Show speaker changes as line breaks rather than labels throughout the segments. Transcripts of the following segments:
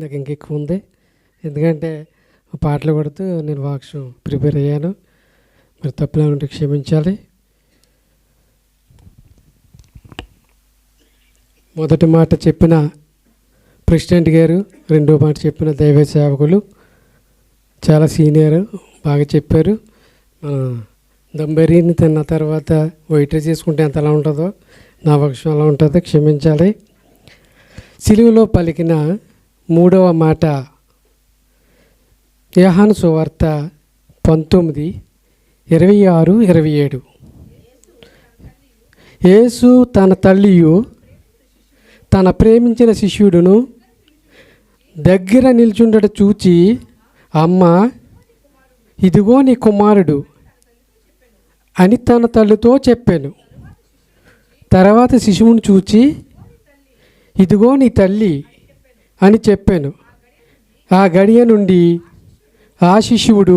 నాకు ఇంకెక్కువ ఉంది. ఎందుకంటే పాటలు పాడుతూ నేను వాక్స్ ప్రిపేర్ అయ్యాను. మరి తప్పులు ఉంటే క్షమించాలి. మొదటి మాట చెప్పిన ప్రెసిడెంట్ గారు, రెండో మాట చెప్పిన దైవ సేవకులు చాలా సీనియర్, బాగా చెప్పారు. మన దంబరీని తిన్న తర్వాత వైట్ రైస్ చేసుకుంటే ఎంత ఎలా ఉంటుందో నా పక్షం అలా ఉంటుందో క్షమించాలి. సిలువలో పలికిన మూడవ మాట యోహాను సువార్త 19:26-27. యేసు తన తల్లియు తన ప్రేమించిన శిష్యుడును దగ్గర నిల్చుండట చూచి, అమ్మ, ఇదిగో నీ కుమారుడు అని తన తల్లితో చెప్పాను. తర్వాత శిశువుని చూచి, ఇదిగో నీ తల్లి అని చెప్పాను. ఆ గడియ నుండి ఆ శిశువుడు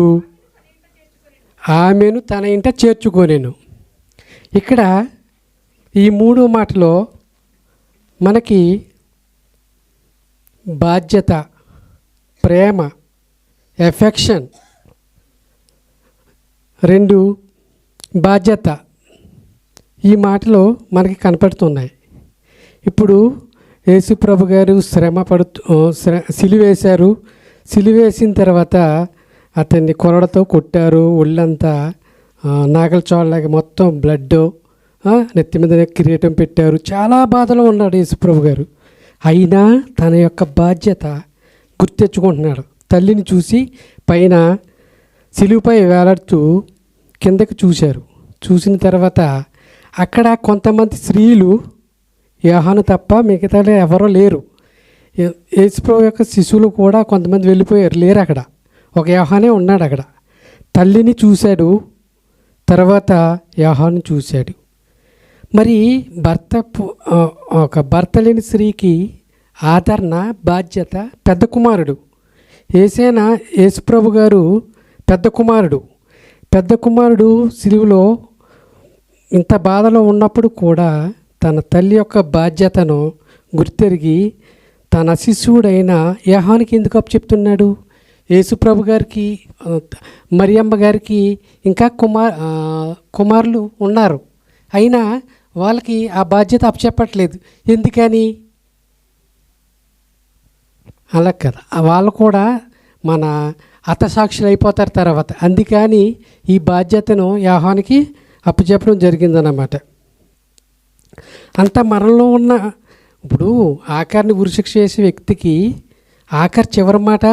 ఆమెను తన ఇంట చేర్చుకొనెను. ఇక్కడ ఈ మూడో మాటలో మనకి బాధ్యత, ప్రేమ, ఎఫెక్షన్, రెండు బాధ్యత ఈ మాటలో మనకి కనపడుతున్నాయి. ఇప్పుడు యేసుప్రభు గారు సిలువేశారు. సిలువేసిన తర్వాత అతన్ని కొరడతో కొట్టారు. ఒళ్ళంతా నాగల చోళ్ళకి మొత్తం బ్లడ్, నెత్తి మీద కిరీటం పెట్టారు. చాలా బాధలో ఉన్నాడు యేసుప్రభు గారు. అయినా తన యొక్క బాధ్యత గుర్తెచ్చుకుంటున్నాడు. తల్లిని చూసి పైన సిలువుపై వేలాడుతూ కిందకి చూశారు. చూసిన తర్వాత అక్కడ కొంతమంది స్త్రీలు, యోహాను తప్ప మిగతా ఎవరో లేరు. యేసుప్రభు యొక్క శిశువులు కూడా కొంతమంది వెళ్ళిపోయారు, లేరు అక్కడ. ఒక యోహానే ఉన్నాడు అక్కడ. తల్లిని చూశాడు, తర్వాత యోహాను చూశాడు. మరి భర్త లేని స్త్రీకి ఆదరణ, బాధ్యత పెద్ద కుమారుడు. యేసుప్రభు గారు పెద్ద కుమారుడు. పెద్ద కుమారుడు సిలువలో ఇంత బాధలో ఉన్నప్పుడు కూడా తన తల్లి యొక్క బాధ్యతను గుర్తెరిగి తన శిశువుడైన యోహానుకి ఎందుకు అప్పచెప్తున్నాడు? యేసుప్రభు గారికి, మరియమ్మ గారికి ఇంకా కుమారులు ఉన్నారు. అయినా వాళ్ళకి ఆ బాధ్యత అప్పచెప్పట్లేదు. ఎందుకని? అలా కదా, వాళ్ళు కూడా మన హతసాక్షులు అయిపోతారు తర్వాత. అందుకని ఈ బాధ్యతను యోహానుకి అప్పచెప్పడం జరిగిందన్నమాట. అంత మరణంలో ఉన్న ఇప్పుడు ఆఖరిని ఉరిశిక్ష చేసే వ్యక్తికి ఆఖరి చివరి మాట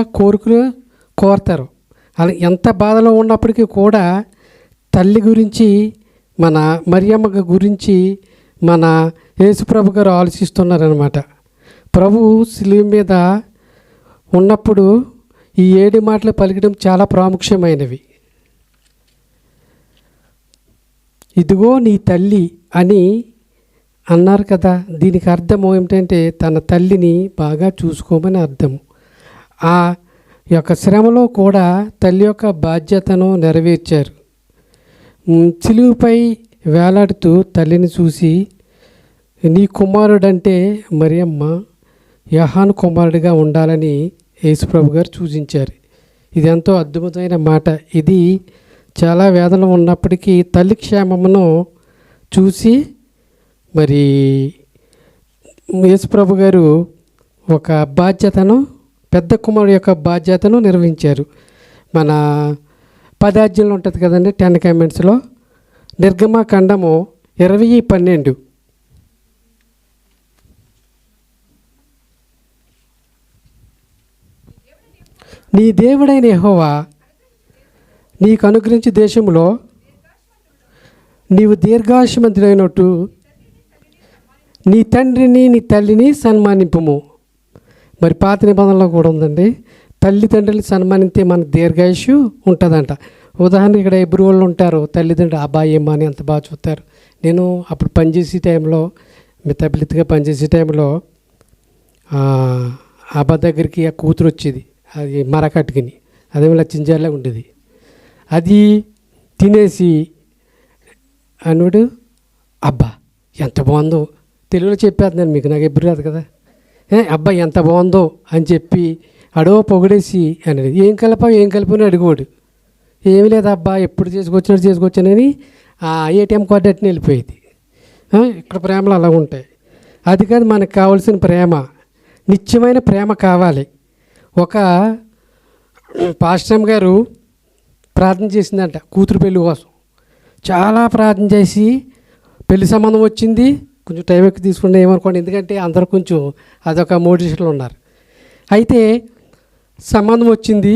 కోరుతారు. అలా ఎంత బాధలో ఉన్నప్పటికీ కూడా తల్లి గురించి, మన మరియమ్మ గురించి మన యేసుప్రభు గారు ఆలోచిస్తున్నారనమాట. ప్రభు శిలువ మీద ఉన్నప్పుడు ఈ 7 మాటలు పలికడం చాలా ప్రాముఖ్యమైనవి. ఇదిగో నీ తల్లి అని అన్నారు కదా. దీనికి అర్థం ఏమిటంటే తన తల్లిని బాగా చూసుకోమని అర్థము. ఆ యొక్క శ్రమలో కూడా తల్లి యొక్క బాధ్యతను నెరవేర్చారు. సిలువపై వేలాడుతూ తల్లిని చూసి, నీ కుమారుడంటే మరియమ్మ యోహాను కుమారుడిగా ఉండాలని యేసుప్రభు గారు సూచించారు. ఇది ఎంతో అద్భుతమైన మాట. ఇది చాలా వేదన ఉన్నప్పటికీ తల్లి క్షేమమును చూసి మరి యేసుప్రభు గారు ఒక బాధ్యతను, పెద్ద కుమారుడు యొక్క బాధ్యతను నిర్వహించారు. మన 10 ఆజ్ఞలు ఉంటుంది కదండి, 10 కమాండ్స్లో నిర్గమకాండము 20:12. నీ దేవుడైన యెహోవా నీకు అనుగ్రహించే దేశంలో నీవు దీర్ఘాయుష్మంతుడైనట్టు నీ తండ్రిని నీ తల్లిని సన్మానింపుము. మరి పాత నిబంధనలో కూడా ఉందండి, తల్లిదండ్రులు సన్మానిస్తే మన దీర్ఘాయుషు ఉంటుందంట. ఉదాహరణకి ఇక్కడ ఎబ్రి వాళ్ళు ఉంటారు, తల్లిదండ్రులు అబ్బాయి అమ్మ అని ఎంత బాగా చూస్తారు. నేను అప్పుడు పనిచేసే టైంలో, మితబిలితిగా పనిచేసే టైంలో అబ్బా దగ్గరికి ఆ కూతురు వచ్చేది, అది మరకట్టుకుని, అదేమో లచ్చింజాలే ఉండేది. అది తినేసి అనుడు, అబ్బా ఎంత బాగుందో, తెలుగులో చెప్పేస్తున్నాను మీకు, నాకు ఎప్పుడు రాదు కదా. అబ్బాయి ఎంత బాగుందో అని చెప్పి అడో పొగిడేసి అనేది ఏం కలిపావు అని అడిగోడు. ఏమీ లేదు అబ్బా, ఎప్పుడు చేసుకొచ్చానని ఆ ఏటీఎం కార్డు అట్ని వెళ్ళిపోయేది. ఇక్కడ ప్రేమలు అలా ఉంటాయి. అది కాదు మనకు కావాల్సిన ప్రేమ. నిత్యమైన ప్రేమ కావాలి. ఒక పాస్టర్ గారు ప్రార్థన చేసిందంట కూతురు పెళ్లి కోసం. చాలా ప్రార్థన చేసి పెళ్లి సంబంధం వచ్చింది. కొంచెం టైం ఎక్కువ తీసుకుంటే ఏమనుకోండి, ఎందుకంటే అందరూ కొంచెం అదొక మోటివేషన్లో ఉన్నారు. అయితే సంబంధం వచ్చింది,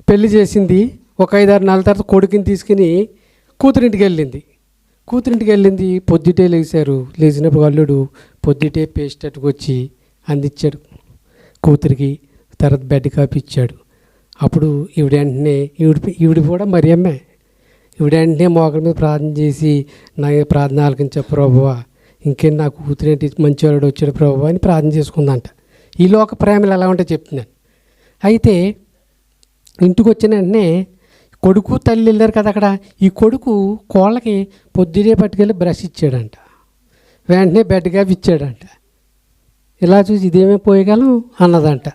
పెళ్లి చేసింది. ఒక 5-6 నెలల తర్వాత కొడుకుని తీసుకుని కూతురింటికి వెళ్ళింది. పొద్దుటే లేచినప్పుడు అల్లుడు పొద్దుటే పేస్ట్ అట్టుకొచ్చి అందించాడు కూతురికి. తర్వాత బెడ్ కాపీ ఇచ్చాడు. అప్పుడు ఈవిడ వెంటనే ఈవిడ కూడా మరియమ్మే. ఈవిడ వెంటనే మోకల మీద ప్రార్థన చేసి, నా ప్రార్థన ఆలకించే ప్రభువా, ఇంకేం నా కూతురేంటి మంచివాడు వచ్చాడు ప్రభువా అని ప్రార్థన చేసుకుందంట. ఈ లోక ప్రేమలు ఎలా ఉంటే చెప్తున్నాను. అయితే ఇంటికి వచ్చిన వెంటనే కొడుకు తల్లి వెళ్ళారు కదా అక్కడ. ఈ కొడుకు కోళ్ళకి పొద్దునే పట్టుకెళ్ళి బ్రష్ ఇచ్చాడంట. వెంటనే బెడ్ కాపీ ఇచ్చాడంట. ఇలా చూసి ఇదేమే పోయగలం అన్నదంట.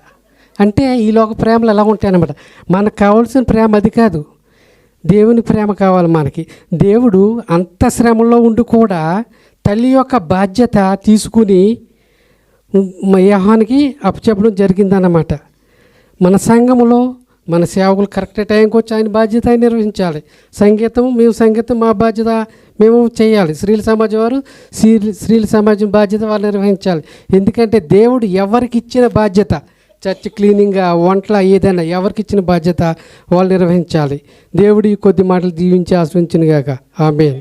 అంటే ఈ లోక ప్రేమలు ఎలా ఉంటాయన్నమాట. మనకు కావాల్సిన ప్రేమ అది కాదు, దేవుని ప్రేమ కావాలి మనకి. దేవుడు అంత శ్రమలో ఉండి కూడా తల్లి యొక్క బాధ్యత తీసుకుని యోహానికి అప్పచెప్పడం జరిగిందన్నమాట. మన సంఘంలో మన సేవకులు కరెక్ట్ టైంకి వచ్చి ఆయన బాధ్యత ఆయన నిర్వహించాలి. మేము సంగీతం మా బాధ్యత మేము చేయాలి. స్త్రీల సమాజం వారు స్త్రీల సమాజం బాధ్యత వాళ్ళు నిర్వహించాలి. ఎందుకంటే దేవుడు ఎవరికి ఇచ్చిన బాధ్యత, చర్చ్ క్లీనింగ్, వంటల, ఏదైనా ఎవరికి ఇచ్చిన బాధ్యత వాళ్ళు నిర్వహించాలి. దేవుడు ఈ కొద్ది మాటలు దీవించి ఆశ్రయించును గాక. ఆమేన్.